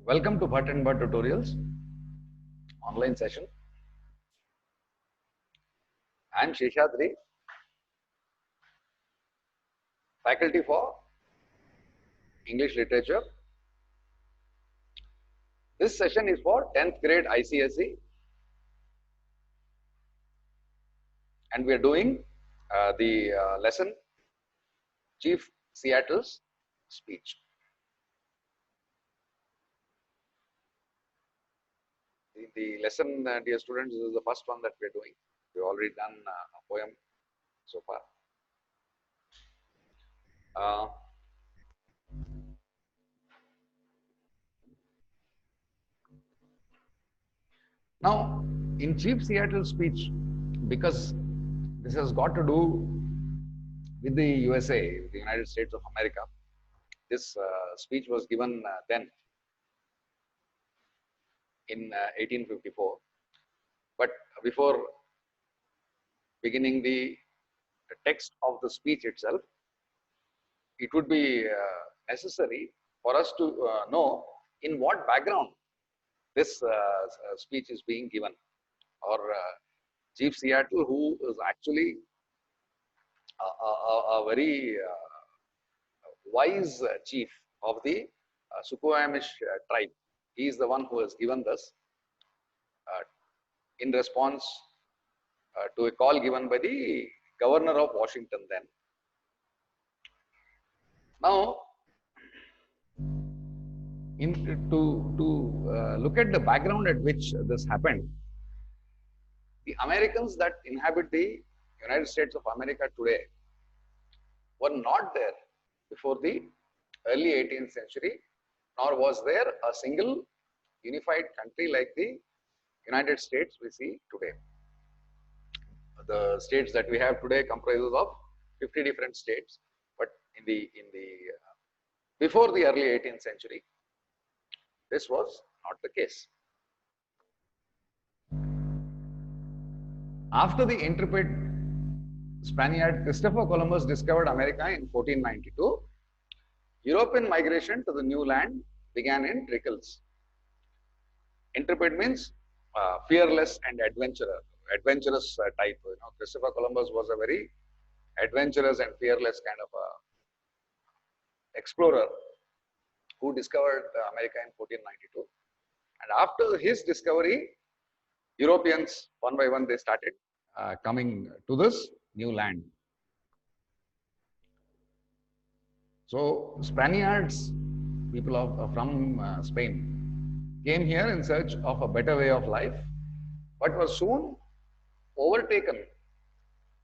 Welcome to Bhatt and Bhatt Tutorials online session. I am Sheshadri, faculty for English Literature. This session is for 10th grade ICSE, and we are doing the lesson Chief Seattle's speech. The lesson, dear students, this is the first one that we are doing. We have already done a poem so far. Now, in Chief Seattle's speech, because this has got to do with the USA, the United States of America, this speech was given then in 1854. But before beginning the text of the speech itself, it would be necessary for us to know in what background this speech is being given. Or Chief Seattle, who is actually a very wise chief of the Suquamish tribe. He is the one who has given this in response to a call given by the governor of Washington then. Now, to look at the background at which this happened, the Americans that inhabit the United States of America today were not there before the early 18th century, nor was there a single unified country like the United States we see today. The states that we have today comprises of 50 different states, but in the before the early 18th century, this was not the case. After the intrepid Spaniard Christopher Columbus discovered America in 1492, European migration to the new land began in trickles. Intrepid means fearless and adventurous type. Christopher Columbus was a very adventurous and fearless kind of a explorer who discovered America in 1492. And after his discovery, Europeans, one by one, they started coming to this new land. So Spaniards, people from Spain, came here in search of a better way of life, but were soon overtaken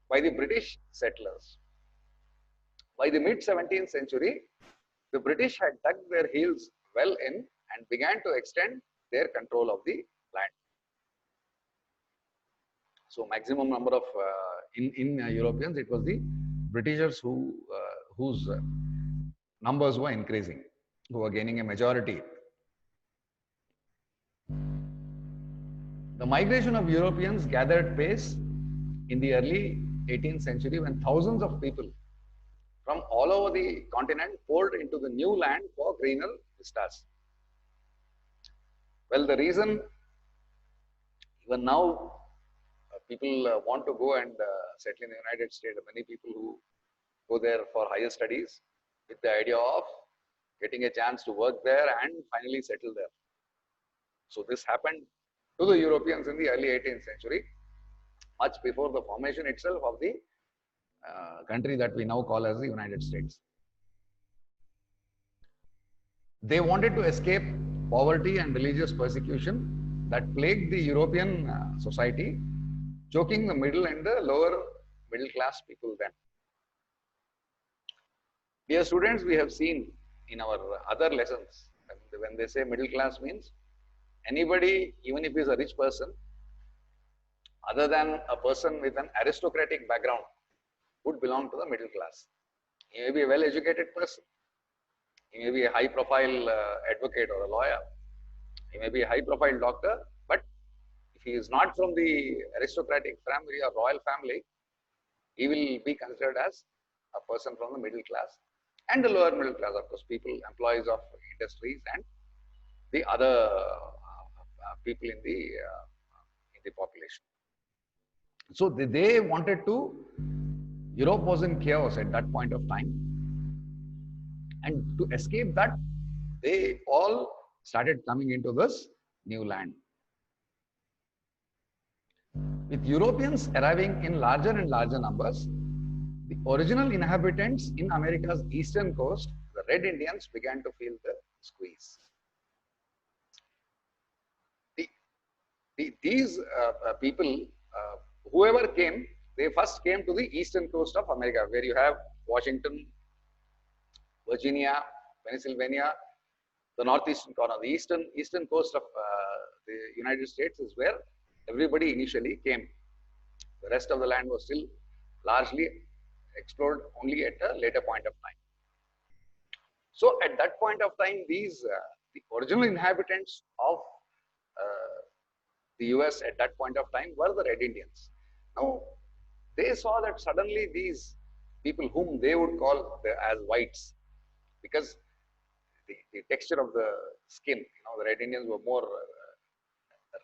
by the British settlers. By the mid-17th century, the British had dug their heels well in and began to extend their control of the land. So maximum number of in Europeans, it was the Britishers whose numbers were increasing, who were gaining a majority. The migration of Europeans gathered pace in the early 18th century when thousands of people from all over the continent poured into the new land for greener vistas. Well, the reason even now people want to go and settle in the United States, many people who go there for higher studies with the idea of getting a chance to work there and finally settle there. So this happened to the Europeans in the early 18th century, much before the formation itself of the country that we now call as the United States. They wanted to escape poverty and religious persecution that plagued the European society, choking the middle and the lower middle class people then. Dear students, we have seen in our other lessons, when they say middle class means anybody, even if he is a rich person, other than a person with an aristocratic background, would belong to the middle class. He may be a well-educated person. He may be a high-profile advocate or a lawyer. He may be a high-profile doctor, but if he is not from the aristocratic family or royal family, he will be considered as a person from the middle class and the lower middle class, of course, people, employees of industries and the other people in the population. So they wanted to, Europe was in chaos at that point of time. And to escape that, they all started coming into this new land. With Europeans arriving in larger and larger numbers, the original inhabitants in America's eastern coast, the Red Indians, began to feel the squeeze. These people, whoever came, they first came to the eastern coast of America, where you have Washington, Virginia, Pennsylvania, the northeastern corner, the eastern coast of the United States is where everybody initially came. The rest of the land was still largely explored only at a later point of time. So at that point of time, these the original inhabitants of the US at that point of time were the Red Indians. Now they saw that suddenly these people, whom they would call as whites, because the texture of the skin, the Red Indians were more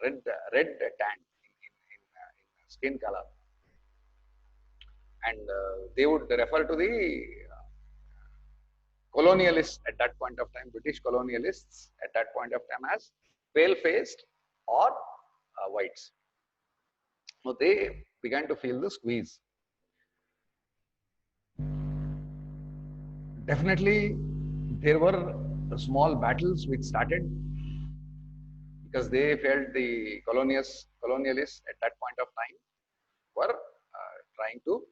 red tanned in skin color, and they would refer to the colonialists at that point of time, British colonialists at that point of time, as pale-faced or whites. So they began to feel the squeeze. Definitely, there were small battles which started because they felt the colonialists at that point of time were trying to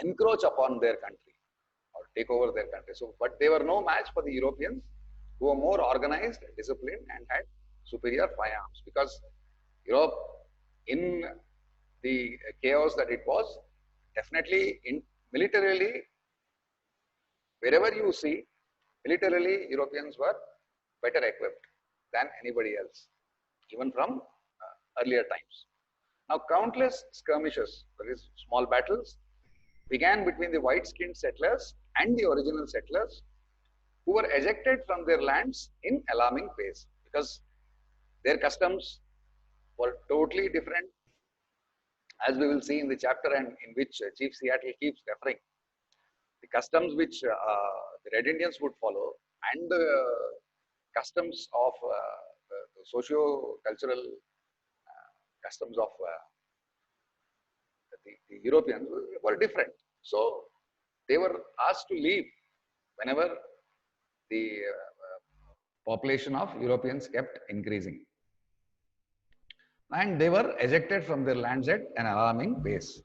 encroach upon their country or take over their country. So, but they were no match for the Europeans, who were more organized, disciplined, and had superior firearms, because Europe, in the chaos that it was, definitely militarily, wherever you see, militarily Europeans were better equipped than anybody else, even from earlier times. Now, countless skirmishes, that is, small battles, began between the white-skinned settlers and the original settlers, who were ejected from their lands in alarming pace, because their customs were totally different, as we will see in the chapter and in which Chief Seattle keeps referring. The customs which the Red Indians would follow and the customs of the socio-cultural customs of the Europeans were different. So they were asked to leave whenever the population of Europeans kept increasing. And they were ejected from their lands at an alarming pace.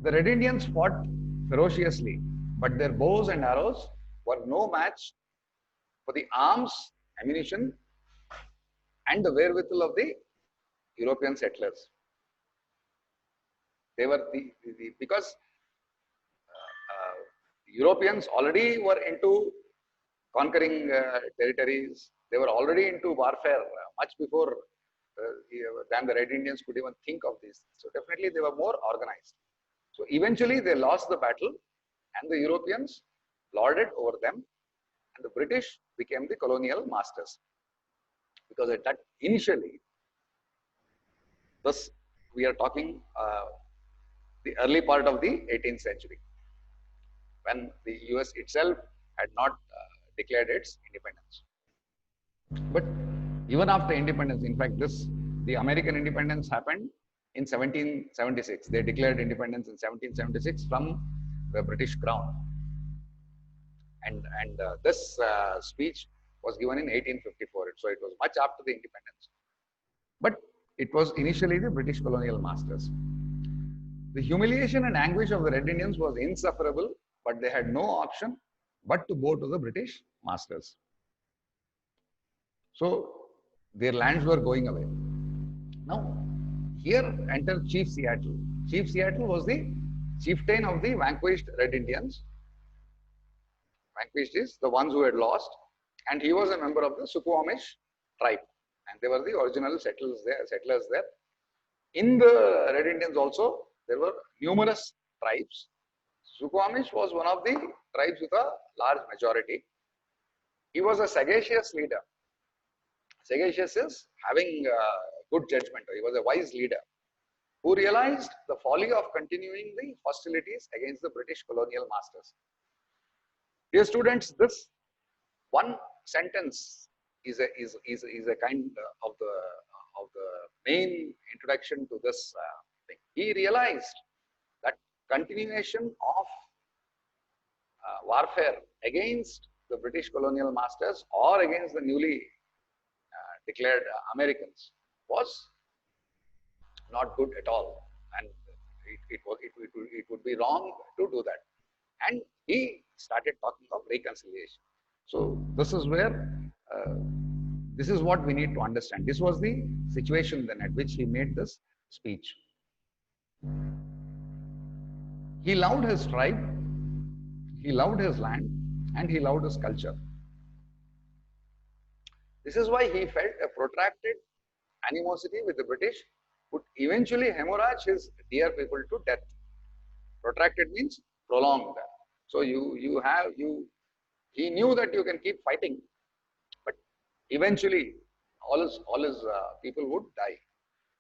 The Red Indians fought ferociously, but their bows and arrows were no match for the arms, ammunition, and the wherewithal of the European settlers. They were because Europeans already were into conquering territories. They were already into warfare much before than the Red Indians could even think of this. So definitely they were more organized. So eventually they lost the battle, and the Europeans lorded over them, and the British became the colonial masters. Because at that initially, thus we are talking the early part of the 18th century, when the US itself had not declared its independence. But even after independence, in fact, the American independence happened in 1776. They declared independence in 1776 from the British Crown. And this speech was given in 1854. So it was much after the independence. But it was initially the British colonial masters. The humiliation and anguish of the Red Indians was insufferable, but they had no option but to bow to the British masters. So their lands were going away. Now, here entered Chief Seattle. Chief Seattle was the chieftain of the vanquished Red Indians. Vanquished is the ones who had lost, and he was a member of the Suquamish tribe, and they were the original settlers there. In the Red Indians also, there were numerous tribes. Suquamish was one of the tribes with a large majority. He was a sagacious leader. Sagacious is having good judgment. He was a wise leader who realized the folly of continuing the hostilities against the British colonial masters. Dear students, this one sentence is a kind of the main introduction to this thing. He realized that continuation of warfare against the British colonial masters or against the newly declared Americans was not good at all, and it would be wrong to do that. And he started talking of reconciliation. So this is where this is what we need to understand. This was the situation then at which he made this speech. He loved his tribe, he loved his land, and he loved his culture. This is why he felt a protracted animosity with the British would eventually hemorrhage his dear people to death. Protracted means prolonged. So he knew that you can keep fighting, but eventually all his people would die.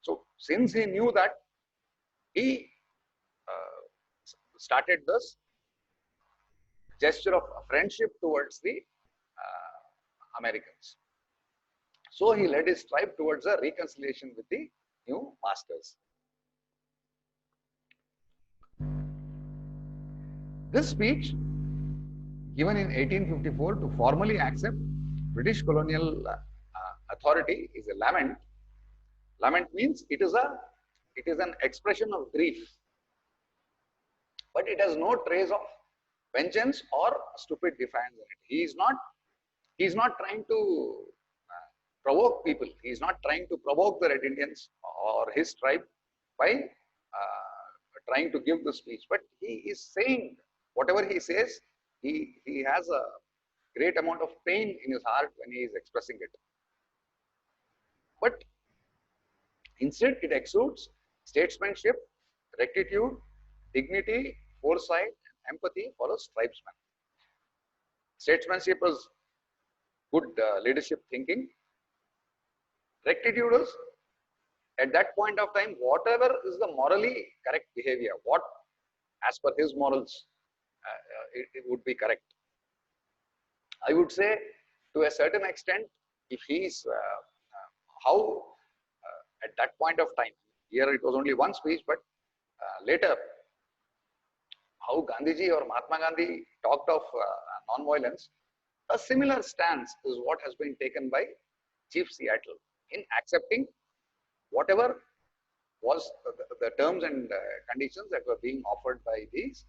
So since he knew that, he started this gesture of friendship towards the Americans. So he led his tribe towards a reconciliation with the new masters. This speech, given in 1854 to formally accept British colonial authority, is a lament. Lament means it is an expression of grief, but it has no trace of vengeance or stupid defiance in it. He is not trying to provoke people. He is not trying to provoke the Red Indians or his tribe by trying to give the speech, but he is saying whatever he says. He has a great amount of pain in his heart when he is expressing it. But instead, it exudes statesmanship, rectitude, dignity, foresight, and empathy for his tribesmen. Statesmanship is good leadership thinking. Rectitude is, at that point of time, whatever is the morally correct behavior, what as per his morals it would be correct. I would say to a certain extent, if he is how at that point of time, here it was only one speech, but later how Gandhiji or Mahatma Gandhi talked of non-violence, a similar stance is what has been taken by Chief Seattle in accepting whatever was the terms and conditions that were being offered by these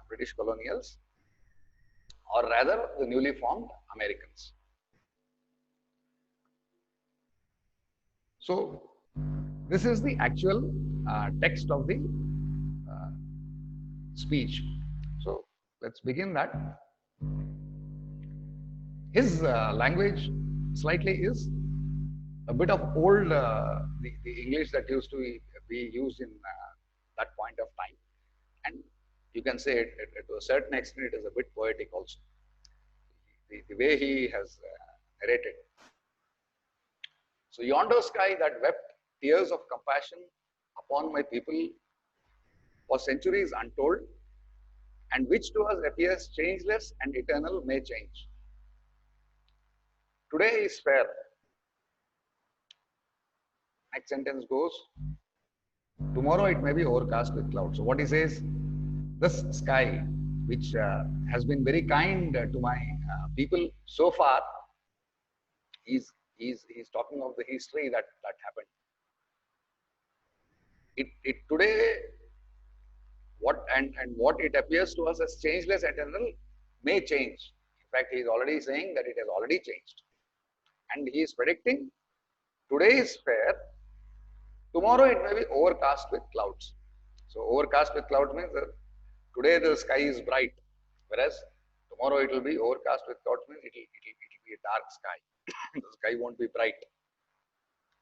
British colonials, or rather the newly formed Americans. So this is the actual text of the speech. So let's begin that. His language slightly is a bit of old, the English that used to be used in that point of time. And you can say to a certain extent it is a bit poetic also. The way he has narrated. So yonder sky that wept tears of compassion upon my people for centuries untold, and which to us appears changeless and eternal may change. Today is fair. Next sentence goes, tomorrow it may be overcast with clouds. So what he says, this sky, which has been very kind to my people so far, he's talking of the history that happened. It today, what it appears to us as changeless eternal may change. In fact, he is already saying that it has already changed, and he is predicting today is fair, tomorrow it may be overcast with clouds. So overcast with clouds means that today the sky is bright, whereas tomorrow it will be overcast with clouds means it will be a dark sky. The sky won't be bright.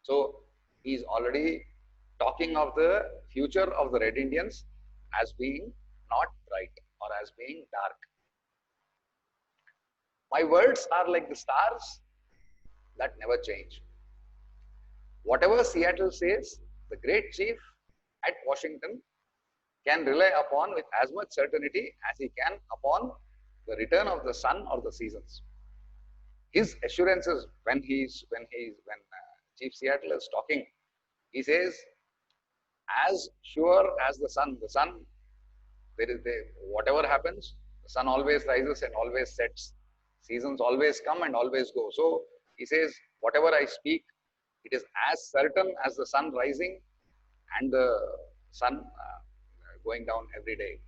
So he is already talking of the future of the Red Indians as being not bright. or as being dark. My words are like the stars that never change. Whatever Seattle says, the great chief at Washington can rely upon with as much certainty as he can upon the return of the sun or the seasons. His assurances when Chief Seattle is talking, he says, as sure as the sun, whatever happens, the sun always rises and always sets. Seasons always come and always go. So he says, whatever I speak, it is as certain as the sun rising and the sun going down every day.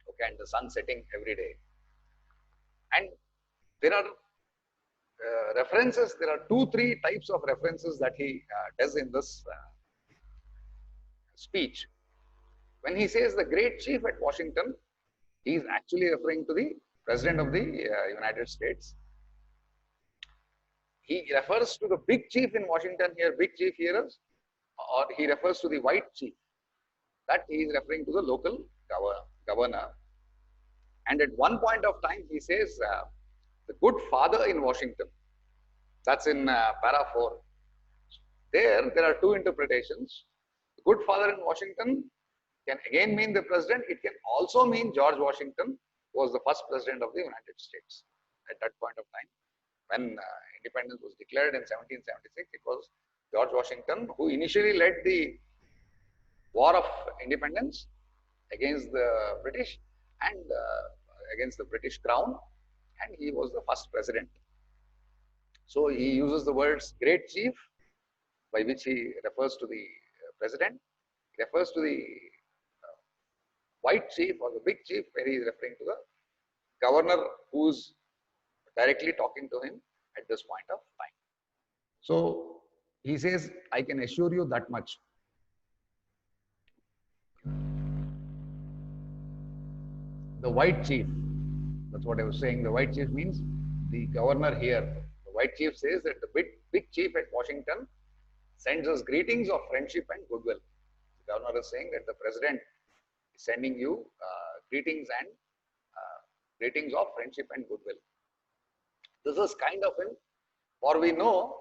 Okay, and the sun setting every day. And there are references, there are 2-3 types of references that he does in this speech. When he says the great chief at Washington, he is actually referring to the President of the United States. He refers to the big chief in Washington here, big chief here is, or he refers to the white chief. That he is referring to the local governor. And at one point of time, he says, the good father in Washington. That's in para 4. There are 2 interpretations. The good father in Washington can again mean the president. It can also mean George Washington was the first president of the United States at that point of time. When independence was declared in 1776, it was George Washington who initially led the War of Independence against the British and against the British Crown, and he was the first president. So he uses the words great chief, by which he refers to the president. He refers to the white chief or the big chief, where he is referring to the governor who's directly talking to him at this point of time. So he says, I can assure you that much. The white chief, that's what I was saying. The white chief means the governor here. The white chief says that the big chief at Washington sends us greetings of friendship and goodwill. The governor is saying that the president is sending you greetings and greetings of friendship and goodwill. This is kind of him, for we know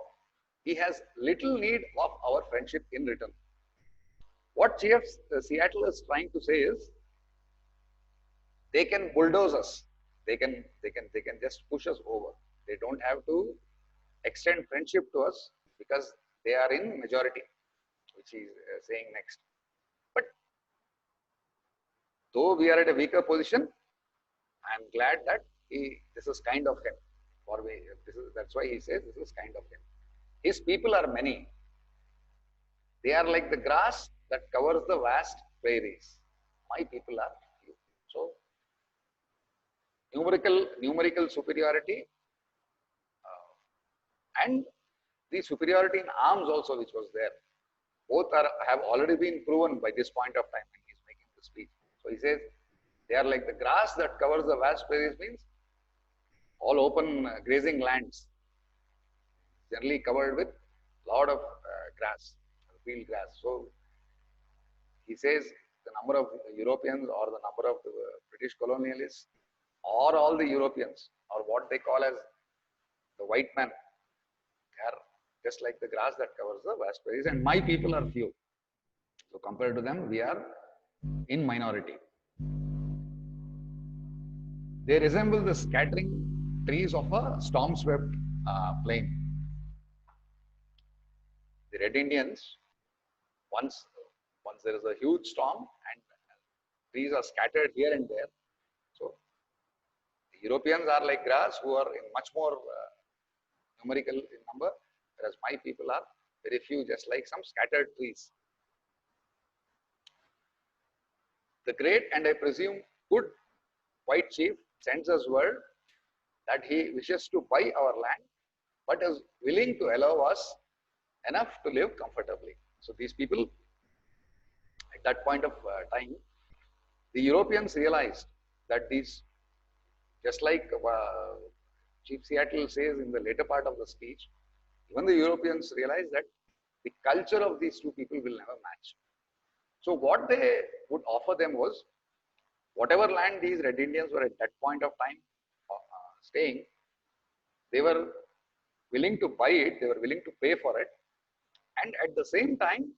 he has little need of our friendship in return. What Chief Seattle is trying to say is, they can bulldoze us. They can just push us over. They don't have to extend friendship to us because they are in majority, which he is saying next. But though we are at a weaker position, I am glad that this is kind of him. That's why he says this is kind of him. His people are many. They are like the grass that covers the vast prairies. My people are few. So numerical superiority and the superiority in arms also, which was there. Both have already been proven by this point of time when he is making the speech. So he says, they are like the grass that covers the vast prairies, means all open grazing lands, generally covered with lot of grass, field grass. So he says the number of Europeans or the number of the British colonialists or all the Europeans, or what they call as the white man, they are just like the grass that covers the vast prairies, and my people are few. So compared to them, we are in minority. They resemble the scattering trees of a storm-swept plain. The Red Indians, once there is a huge storm and trees are scattered here and there. So the Europeans are like grass who are in much more numerical in number, whereas my people are very few, just like some scattered trees. The great and I presume good white chief sends us word that he wishes to buy our land, but is willing to allow us enough to live comfortably. So these people, at that point of time, the Europeans realized that these, just like Chief Seattle says in the later part of the speech, even the Europeans realized that the culture of these two people will never match. So what they would offer them was whatever land these Red Indians were at that point of time staying, they were willing to buy it, they were willing to pay for it, and at the same time,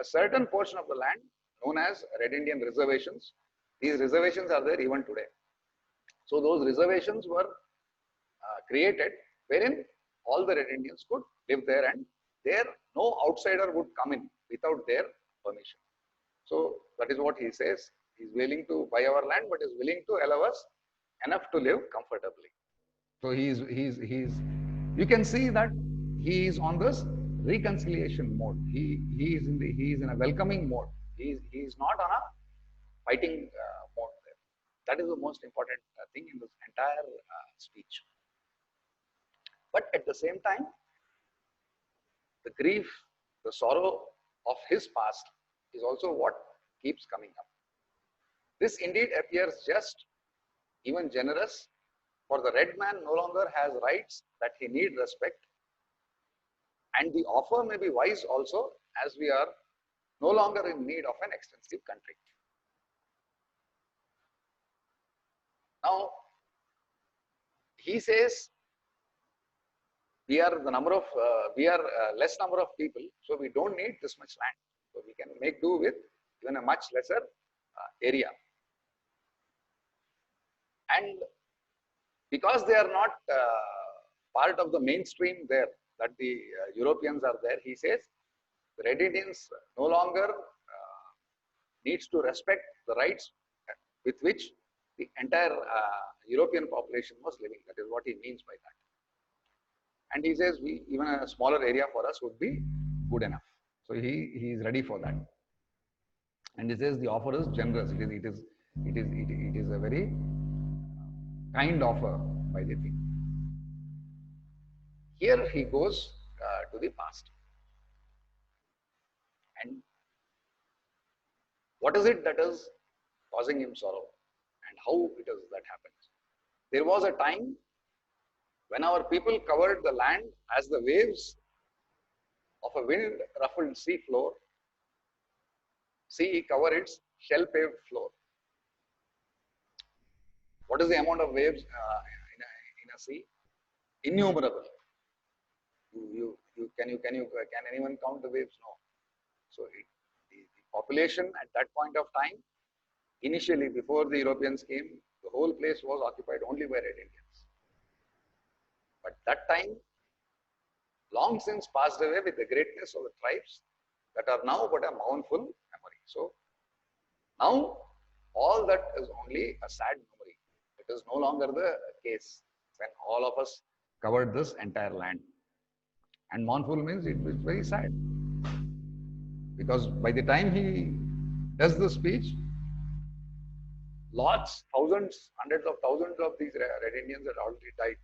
a certain portion of the land known as Red Indian reservations, these reservations are there even today. So those reservations were created wherein all the Red Indians could live there, and there no outsider would come in without their permission. So that is what he says. He is willing to buy our land, but is willing to allow us enough to live comfortably. So you can see that he is on this reconciliation mode. He is in a welcoming mode. He is not on a fighting mode there. That is the most important thing in this entire speech. But at the same time, the grief, the sorrow of his past is also what keeps coming up. This indeed appears just, even generous, for the red man no longer has rights that he need respect, and the offer may be wise also, as we are no longer in need of an extensive country. Now, he says, we are less number of people, so we don't need this much land. So we can make do with even a much lesser area. And because they are not part of the mainstream there, that the Europeans are there, he says, the Red Indians no longer needs to respect the rights with which the entire European population was living. That is what he means by that. And he says, even a smaller area for us would be good enough. So he is ready for that. And he says the offer is generous. It is a very kind offer by the king. Here he goes to the past. And what is it that is causing him sorrow, and how it is that happens? There was a time when our people covered the land as the waves of a wind-ruffled sea floor, sea cover its shell-paved floor. What is the amount of waves in a sea? Innumerable. Can anyone count the waves? No. So the population at that point of time, initially before the Europeans came, the whole place was occupied only by Red Indians. But that time long since passed away with the greatness of the tribes that are now but a mournful memory. So now all that is only a sad memory. It is no longer the case when all of us covered this entire land. And mournful means it is very sad. Because by the time he does the speech, lots, thousands, hundreds of thousands of these Red Indians had already died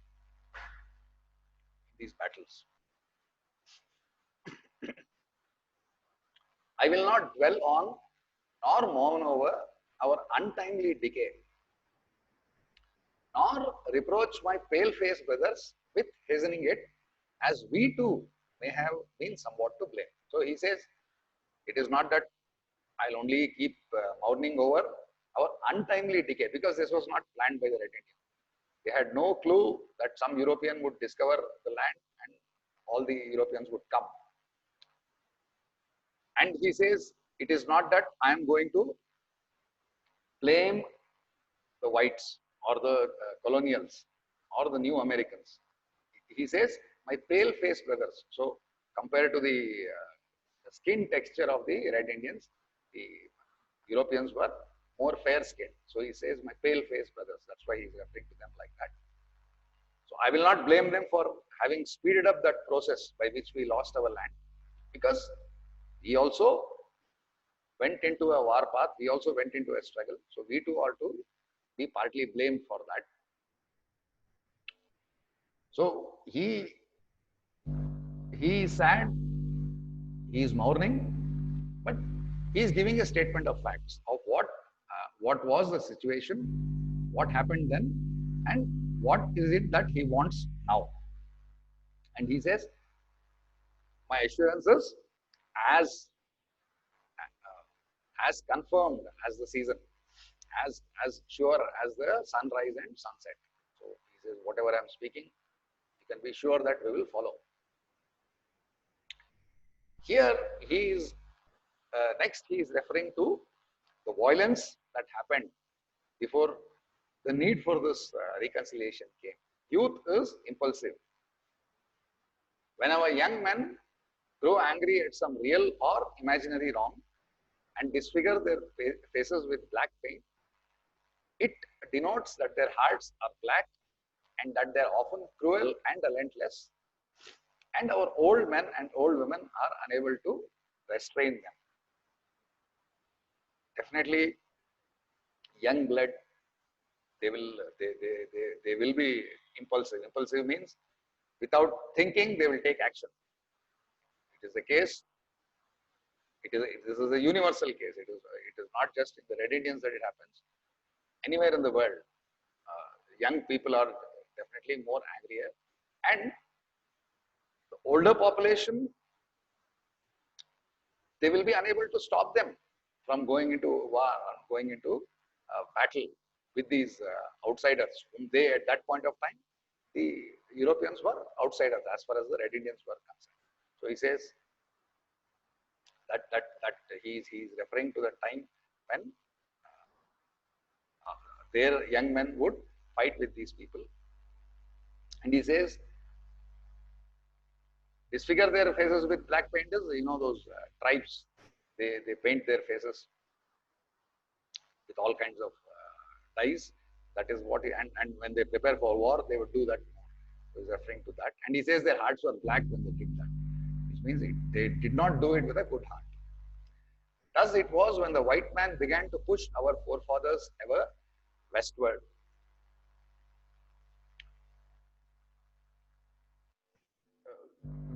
in these battles. I will not dwell on nor mourn over our untimely decay, nor reproach my pale-faced brothers with hastening it, as we too may have been somewhat to blame. So he says, it is not that I'll only keep mourning over our untimely decay, because this was not planned by the Red Indians. They had no clue that some European would discover the land and all the Europeans would come. And he says, it is not that I am going to blame the whites or the colonials or the new Americans. He says, my pale-faced brothers. So compared to the skin texture of the Red Indians, the Europeans were more fair-skinned. So he says, my pale-faced brothers. That's why he's referring to them like that. So I will not blame them for having speeded up that process by which we lost our land, because we also went into a war path, we also went into a struggle. So we too are to be partly blamed for that. So he is sad, he is mourning, but he is giving a statement of facts of what was the situation, what happened then, and what is it that he wants now. And he says, my assurances as confirmed as the season. as sure as the sunrise and sunset. So he says, whatever I am speaking, you can be sure that we will follow. Here he is, next he is referring to the violence that happened before the need for this reconciliation came. Youth is impulsive. Whenever young men grow angry at some real or imaginary wrong and disfigure their faces with black paint, it denotes that their hearts are black and that they are often cruel and relentless, and our old men and old women are unable to restrain them. Definitely, young blood, they will be impulsive. Impulsive means without thinking they will take action. It is the case. This is a universal case. It is not just in the Red Indians that it happens. Anywhere in the world, young people are definitely more angrier, and the older population, they will be unable to stop them from going into war or going into battle with these outsiders whom they at that point of time, the Europeans were outsiders as far as the Red Indians were concerned. So he says that he is referring to the time when their young men would fight with these people. And he says, disfigure their faces with black painters, you know, those tribes, they paint their faces with all kinds of dyes. That is what, and when they prepare for war, they would do that. He was referring to that. And he says their hearts were black when they did that, which means they did not do it with a good heart. Thus it was when the white man began to push our forefathers ever westward.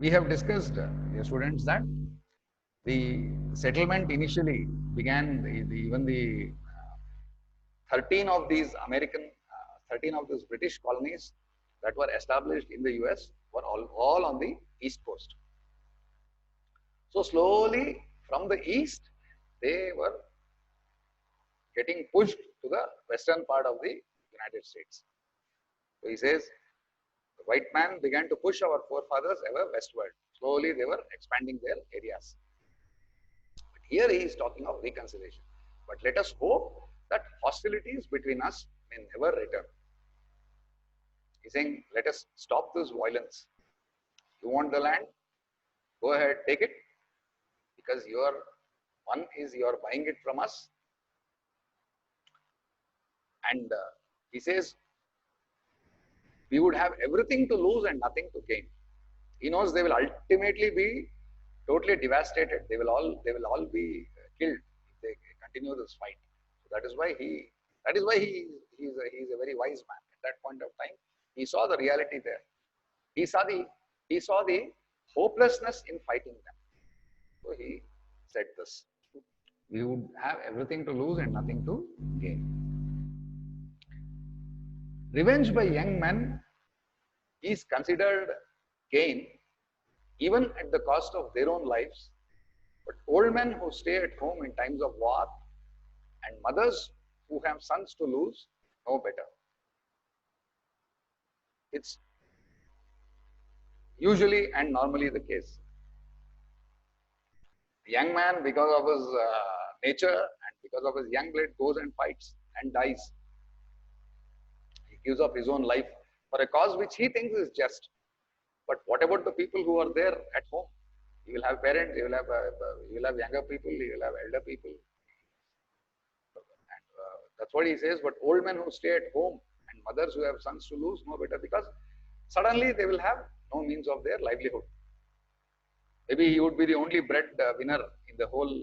We have discussed, dear students, that the settlement initially began, even the 13 of these 13 of these British colonies that were established in the US were all on the east coast. So slowly from the east, they were getting pushed to the western part of the United States. So he says, the white man began to push our forefathers ever westward. Slowly they were expanding their areas. But here he is talking of reconciliation. But let us hope that hostilities between us may never return. He's saying, let us stop this violence. You want the land? Go ahead, take it. Because you are buying it from us. And he says, we would have everything to lose and nothing to gain. He knows they will ultimately be totally devastated. They will all be killed if they continue this fight. So that is why he is a very wise man. At that point of time, he saw the reality there. He saw the hopelessness in fighting them. So he said this. We would have everything to lose and nothing to gain. Revenge by young men is considered gain even at the cost of their own lives. But old men who stay at home in times of war and mothers who have sons to lose know better. It's usually and normally the case. The young man, because of his nature and because of his young blood, goes and fights and dies. He gives up his own life for a cause which he thinks is just. But what about the people who are there at home? You will have parents, you will have younger people, you will have elder people. And that's what he says. But old men who stay at home and mothers who have sons to lose know better, because suddenly they will have no means of their livelihood. Maybe he would be the only bread winner in the whole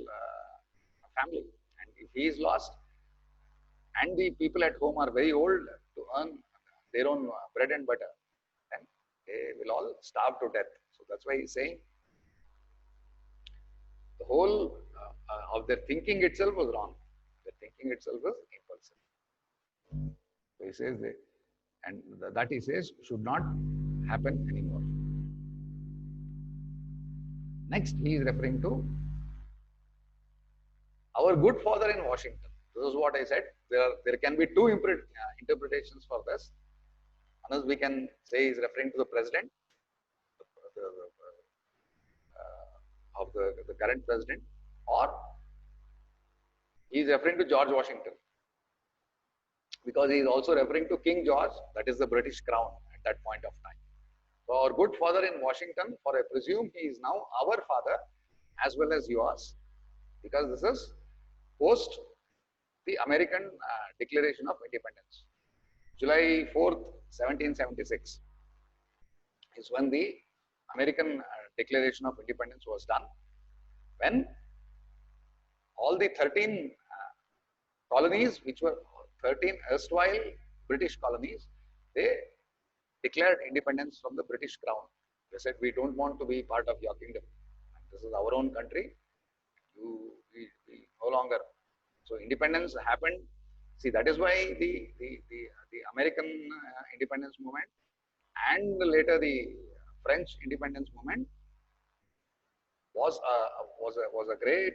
family. And if he is lost and the people at home are very old to earn their own bread and butter, then they will all starve to death. So that's why he's saying the whole of their thinking itself was wrong. Their thinking itself was impulsive. So he says, that he says should not happen anymore. Next, he is referring to our good father in Washington. This is what I said. there can be two interpretations for this. One is we can say is referring to the president, the, of the current president, or he is referring to George Washington, because he is also referring to King George, that is the British crown at that point of time. So our good father in Washington, for I presume he is now our father as well as yours, because this is post the American Declaration of Independence. July 4th, 1776 is when the American Declaration of Independence was done, when all the 13 colonies, which were 13 erstwhile British colonies, they declared independence from the British crown. They said, we don't want to be part of your kingdom. This is our own country. We no longer. So independence happened. See, that is why the American independence movement and later the French independence movement was a great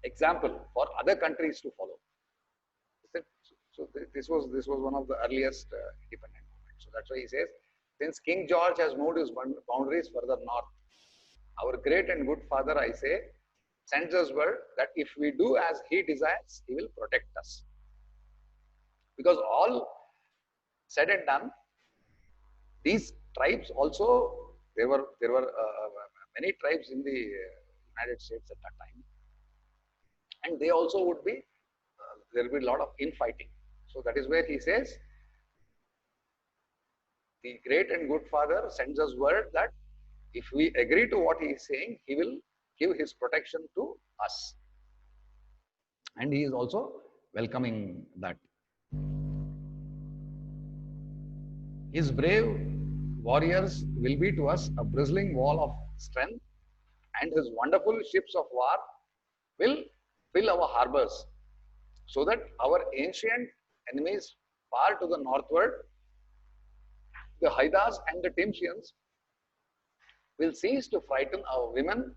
example for other countries to follow. So this was one of the earliest independent movements. So that's why he says, since King George has moved his boundaries further north, our great and good father, I say, sends us word that if we do as he desires, he will protect us. Because all said and done, these tribes also, there were many tribes in the United States at that time, and they also would be, there will be a lot of infighting. So that is where he says, the great and good father sends us word that if we agree to what he is saying, he will give his protection to us. And he is also welcoming that. His brave warriors will be to us a bristling wall of strength, and his wonderful ships of war will fill our harbors, so that our ancient enemies far to the northward, the Haidas and the Timsians, will cease to frighten our women,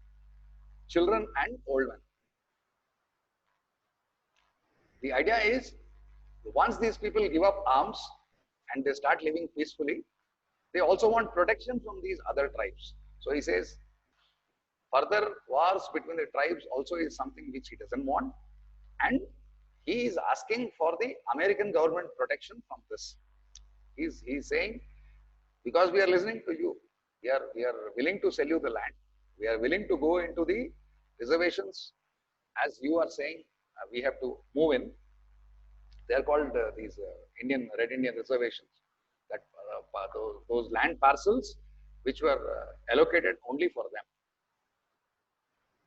children and old men. The idea is, once these people give up arms and they start living peacefully, they also want protection from these other tribes. So he says, further wars between the tribes also is something which he doesn't want, and he is asking for the American government protection from this. He's saying, because we are listening to you, we are willing to sell you the land, we are willing to go into the reservations, as you are saying, we have to move in. They are called these Red Indian reservations, that those land parcels which were allocated only for them.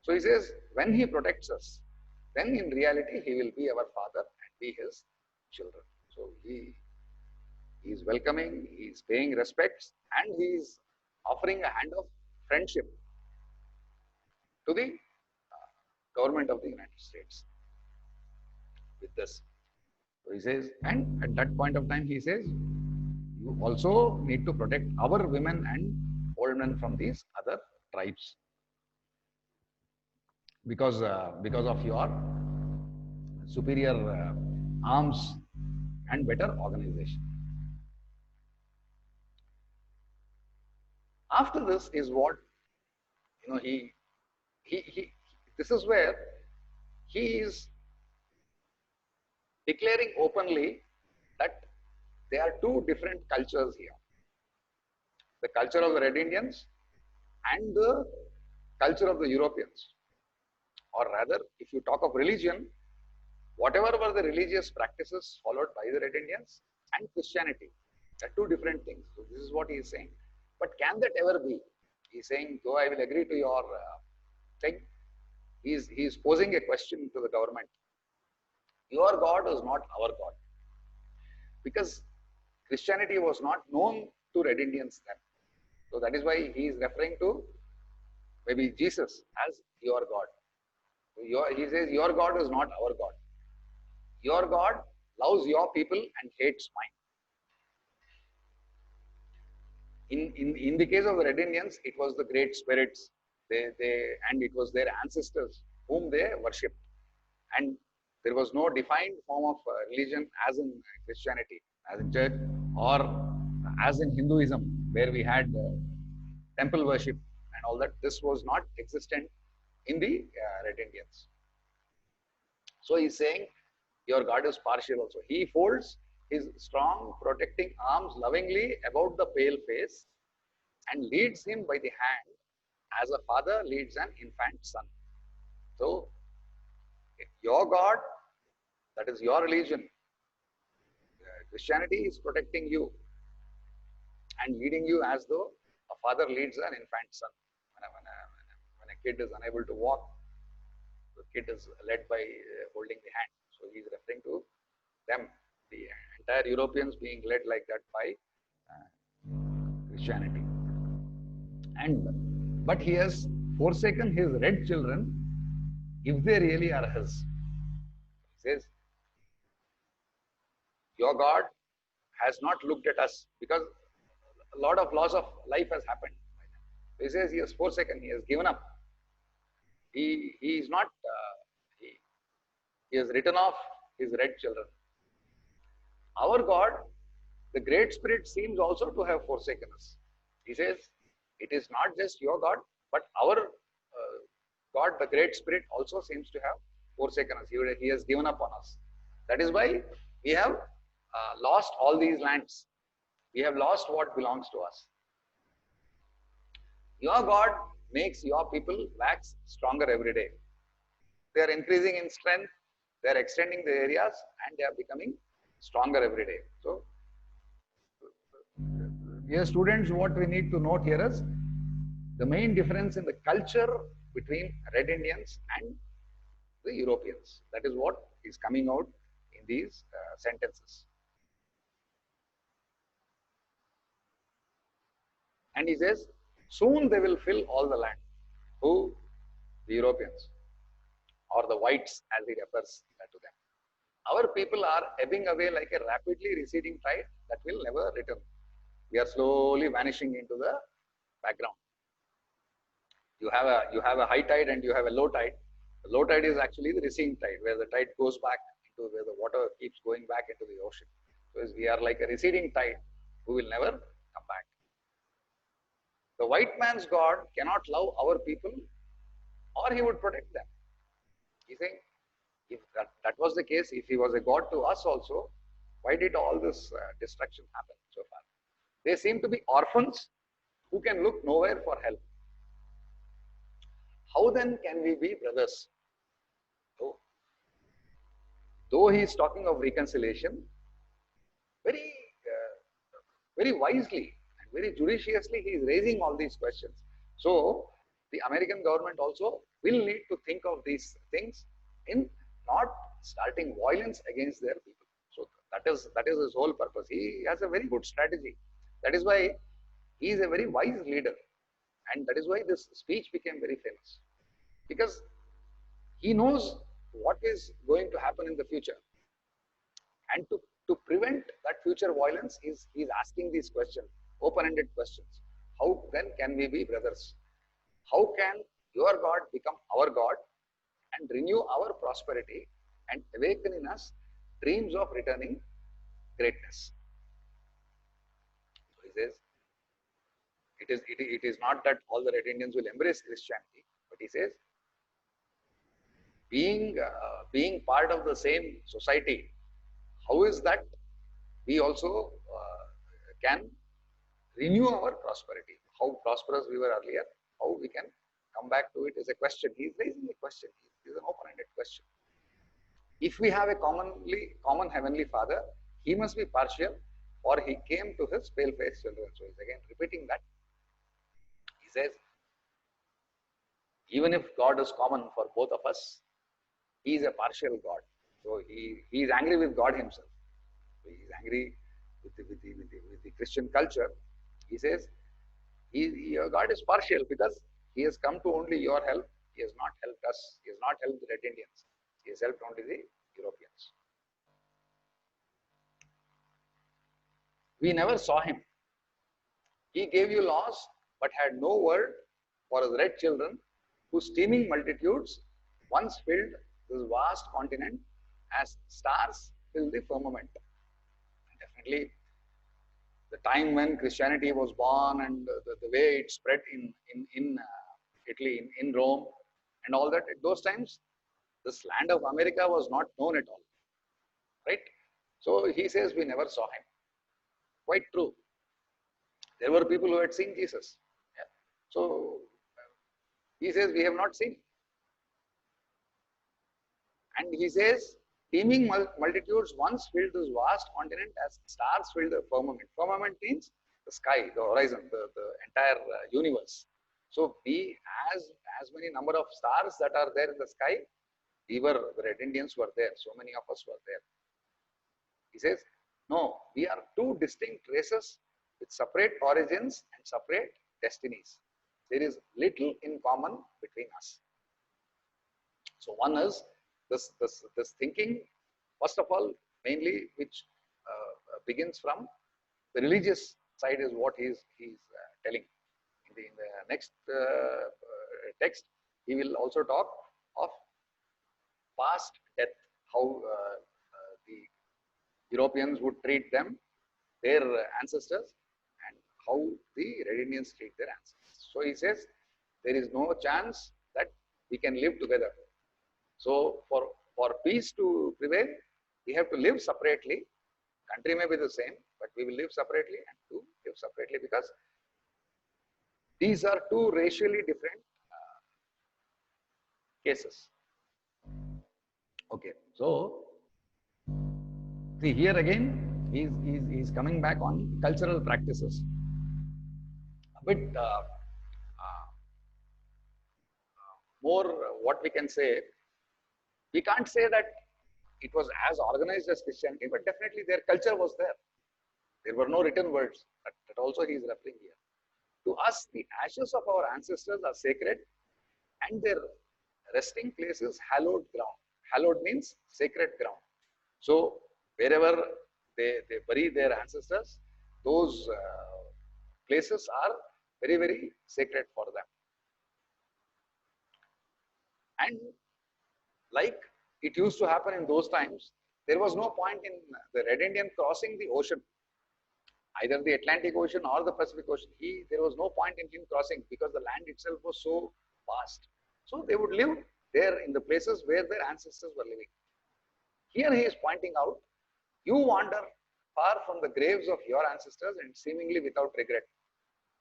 So he says, when he protects us, then in reality he will be our father and be his children. So he is welcoming, he is paying respects, and he is offering a hand of friendship to the government of the United States with this. So he says, and at that point of time he says, you also need to protect our women and old men from these other tribes, because of your superior arms and better organization. After this is what, he this is where he is declaring openly that there are two different cultures here. The culture of the Red Indians and the culture of the Europeans. Or rather, if you talk of religion, whatever were the religious practices followed by the Red Indians and Christianity, are two different things. So this is what he is saying. But can that ever be? He is saying, though I will agree to your thing, he is posing a question to the government. Your God is not our God. Because Christianity was not known to Red Indians then. So that is why he is referring to maybe Jesus as your God. So he says, your God is not our God. Your God loves your people and hates mine. In the case of the Red Indians, it was the great spirits, and it was their ancestors whom they worshipped. And There was no defined form of religion as in Christianity, as in church, or as in Hinduism, where we had temple worship and all that. This was not existent in the Red Indians. So he's saying your God is partial also. He folds his strong protecting arms lovingly about the pale face and leads him by the hand as a father leads an infant son. So your God, that is your religion, Christianity is protecting you and leading you as though a father leads an infant son. When a kid is unable to walk, the kid is led by holding the hand. So he is referring to them, the entire Europeans being led like that by Christianity. But he has forsaken his red children if they really are his. He says, your God has not looked at us because a lot of loss of life has happened. He says he has forsaken, he has given up. He is not, he has written off his red children. Our God, the Great Spirit, seems also to have forsaken us. He says, it is not just your God, but our God, the Great Spirit, also seems to have forsaken us. He has given up on us. That is why we have lost all these lands. We have lost what belongs to us. Your God makes your people wax stronger every day. They are increasing in strength, they are extending the areas, and they are becoming stronger every day. So, dear students, what we need to note here is the main difference in the culture between Red Indians and the Europeans. That is what is coming out in these sentences. And he says, soon they will fill all the land. Who? The Europeans, or the whites as he refers to them. Our people are ebbing away like a rapidly receding tide that will never return. We are slowly vanishing into the background. You have a high tide and you have a low tide. The low tide is actually the receding tide, where the tide goes back into where the water keeps going back into the ocean. So we are like a receding tide who will never come back. The white man's God cannot love our people, or he would protect them. You think, if that was the case, if he was a God to us also, why did all this destruction happen so far? They seem to be orphans who can look nowhere for help. How then can we be brothers? Though he is talking of reconciliation, very, very wisely and very judiciously, he is raising all these questions. So, the American government also will need to think of these things in not starting violence against their people. So that is his whole purpose. He has a very good strategy. That is why he is a very wise leader, and that is why this speech became very famous, because he knows what is going to happen in the future, and to prevent that future violence, he is asking these questions, open-ended questions. How then can we be brothers? How can your God become our God and renew our prosperity and awaken in us dreams of returning greatness? So he says, it is not that all the Red Indians will embrace Christianity, but he says, being part of the same society, how is that we also can renew our prosperity? How prosperous we were earlier, how we can come back to it is a question. He is raising a question. It is an open-ended question. If we have a common heavenly Father, he must be partial, or he came to his pale-faced children. So he's again repeating that. He says, even if God is common for both of us, he is a partial God. So he is angry with God himself. So he is angry with the Christian culture. He says, your God is partial because he has come to only your help. He has not helped us. He has not helped the Red Indians. He has helped only the Europeans. We never saw him. He gave you laws, but had no word for his red children, whose teeming multitudes once filled this vast continent as stars fill the firmament. Definitely, the time when Christianity was born and the way it spread in Italy, in Rome, and all that. At those times, this land of America was not known at all, right? So he says we never saw him. Quite true. There were people who had seen Jesus. Yeah. So he says we have not seen. And he says teeming multitudes once filled this vast continent as stars filled the firmament. Firmament means the sky, the horizon, the entire universe. So be as many number of stars that are there in the sky, we were, the Red Indians were there. So many of us were there. He says, no, we are two distinct races with separate origins and separate destinies. There is little in common between us. So one is this thinking, first of all, mainly which begins from the religious side is what he's telling. In the next text, he will also talk of past death, how the Europeans would treat them, their ancestors, and how the Red Indians treat their ancestors. So he says there is no chance that we can live together. So for peace to prevail, we have to live separately. Country may be the same, but we will live separately and to live separately because these are two racially different cases. Okay, so see here again, he's coming back on cultural practices. A bit more, what we can say, we can't say that it was as organized as Christianity, but definitely their culture was there. There were no written words. That also he is referring here. To us, the ashes of our ancestors are sacred and their resting place is hallowed ground. Hallowed means sacred ground. So wherever they bury their ancestors, those places are very, very sacred for them. And like it used to happen in those times, there was no point in the Red Indian crossing the ocean, either the Atlantic Ocean or the Pacific Ocean. There was no point in him crossing because the land itself was so vast. So they would live there in the places where their ancestors were living. Here he is pointing out, you wander far from the graves of your ancestors and seemingly without regret.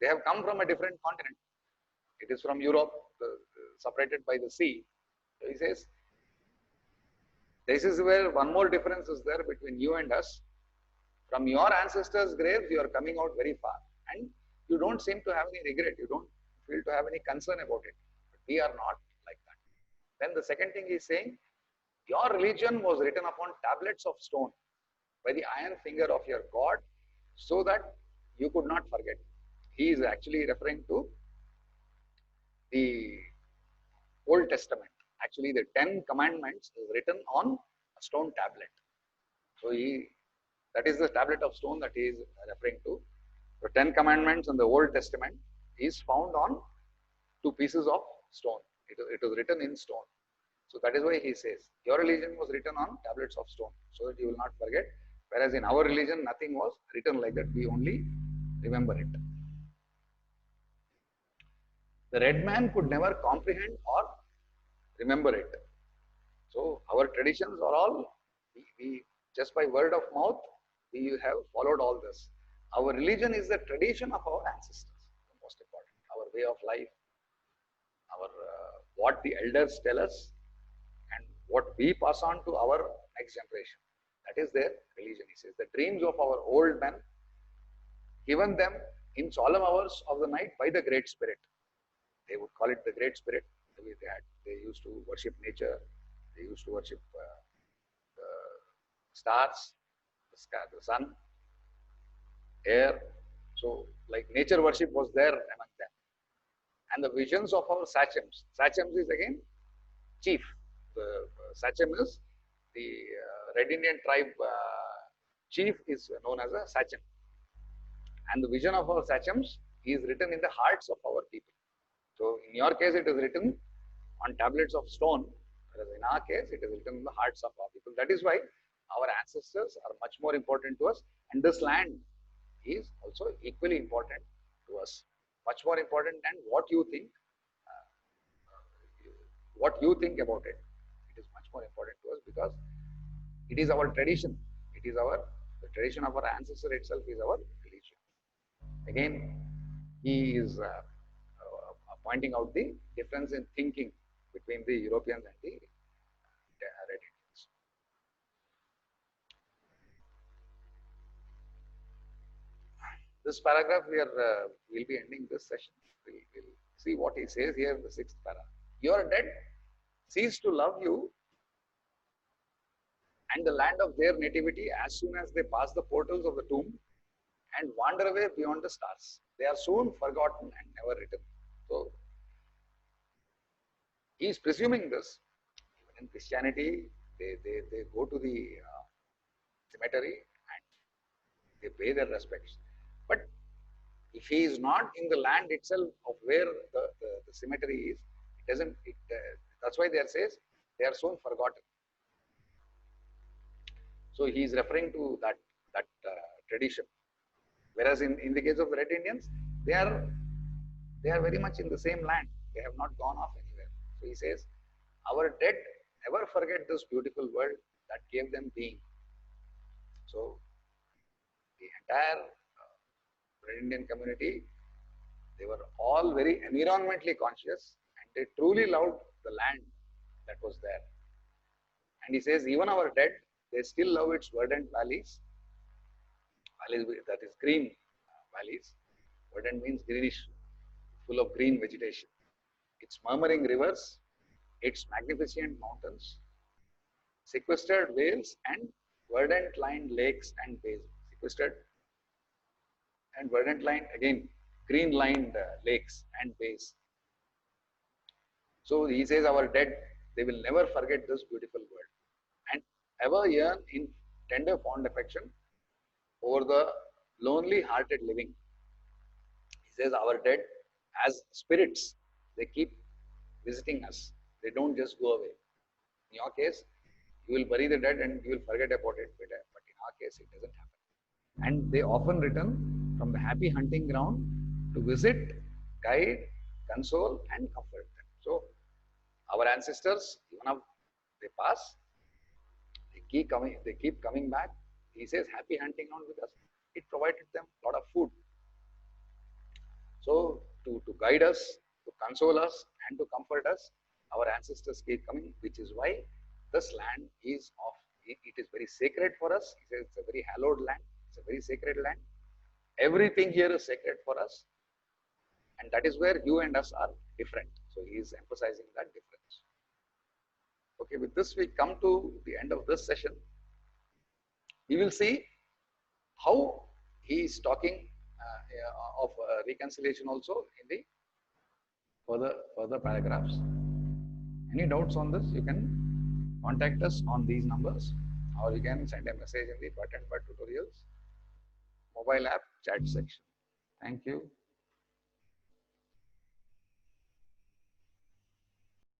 They have come from a different continent. It is from Europe, separated by the sea. So he says, this is where one more difference is there between you and us. From your ancestors' graves, you are coming out very far. And you don't seem to have any regret. You don't feel to have any concern about it. But we are not like that. Then the second thing he is saying, your religion was written upon tablets of stone by the iron finger of your God so that you could not forget. He is actually referring to the Old Testament. Actually, the 10 Commandments is written on a stone tablet. So that is the tablet of stone that he is referring to. The 10 Commandments in the Old Testament is found on 2 pieces of stone. It was written in stone. So that is why he says, your religion was written on tablets of stone, so that you will not forget. Whereas in our religion, nothing was written like that. We only remember it. The red man could never comprehend or remember it. So our traditions are all, we just by word of mouth, we have followed all this. Our religion is the tradition of our ancestors, the most important. Our way of life, our what the elders tell us, and what we pass on to our next generation. That is their religion. He says, the dreams of our old men, given them in solemn hours of the night by the Great Spirit. They would call it the Great Spirit. They used to worship nature. They used to worship the stars, the sky, the sun, air. So, like nature worship was there among them. And the visions of our sachems. Sachems is again chief. The sachem is the Red Indian tribe chief is known as a sachem. And the vision of our sachems is written in the hearts of our people. So in your case, it is written on tablets of stone, Whereas in our case, it is written in the hearts of our people. That is why our ancestors are much more important to us, and this land is also equally important to us. Much more important than what you think about it. It is much more important to us because it is our tradition. It is the tradition of our ancestor itself is our religion. Again, he is pointing out the difference in thinking between the Europeans and the Red Indians. This paragraph we are will be ending this session. We'll see what he says here in the sixth para. Your dead cease to love you and the land of their nativity as soon as they pass the portals of the tomb and wander away beyond the stars. They are soon forgotten and never written. So he is presuming this. Even in Christianity, they go to the cemetery and they pay their respects. But if he is not in the land itself of where the cemetery is, it doesn't. That's why there says they are soon forgotten. So he is referring to that tradition. Whereas in the case of the Red Indians, they are very much in the same land. They have not gone off anywhere. So he says, our dead never forget this beautiful world that gave them being. So the entire Red Indian community, they were all very environmentally conscious and they truly loved the land that was there. And he says, even our dead, they still love its verdant valleys that is green valleys. Verdant means greenish, full of green vegetation. Its murmuring rivers, its magnificent mountains, sequestered vales and verdant lined lakes and bays. Sequestered and verdant lined, again, green lined lakes and bays. So he says, our dead, they will never forget this beautiful world and ever yearn in tender fond affection over the lonely hearted living. He says, our dead, as spirits, they keep visiting us. They don't just go away. In your case, you will bury the dead and you will forget about it, but in our case, it doesn't happen. And they often return from the happy hunting ground to visit, guide, console, and comfort them. So, our ancestors, even if they pass, they keep coming back. He says, happy hunting ground with us. It provided them a lot of food. So, to guide us, to console us, and to comfort us, our ancestors keep coming, which is why this land is it is very sacred for us. He says it's a very hallowed land, it's a very sacred land. Everything here is sacred for us, and that is where you and us are different. So he is emphasizing that difference. Okay, with this we come to the end of this session. We will see how he is talking of reconciliation also in the further paragraphs. Any doubts on this, you can contact us on these numbers or you can send a message in the Button But Tutorials mobile app chat section. Thank you.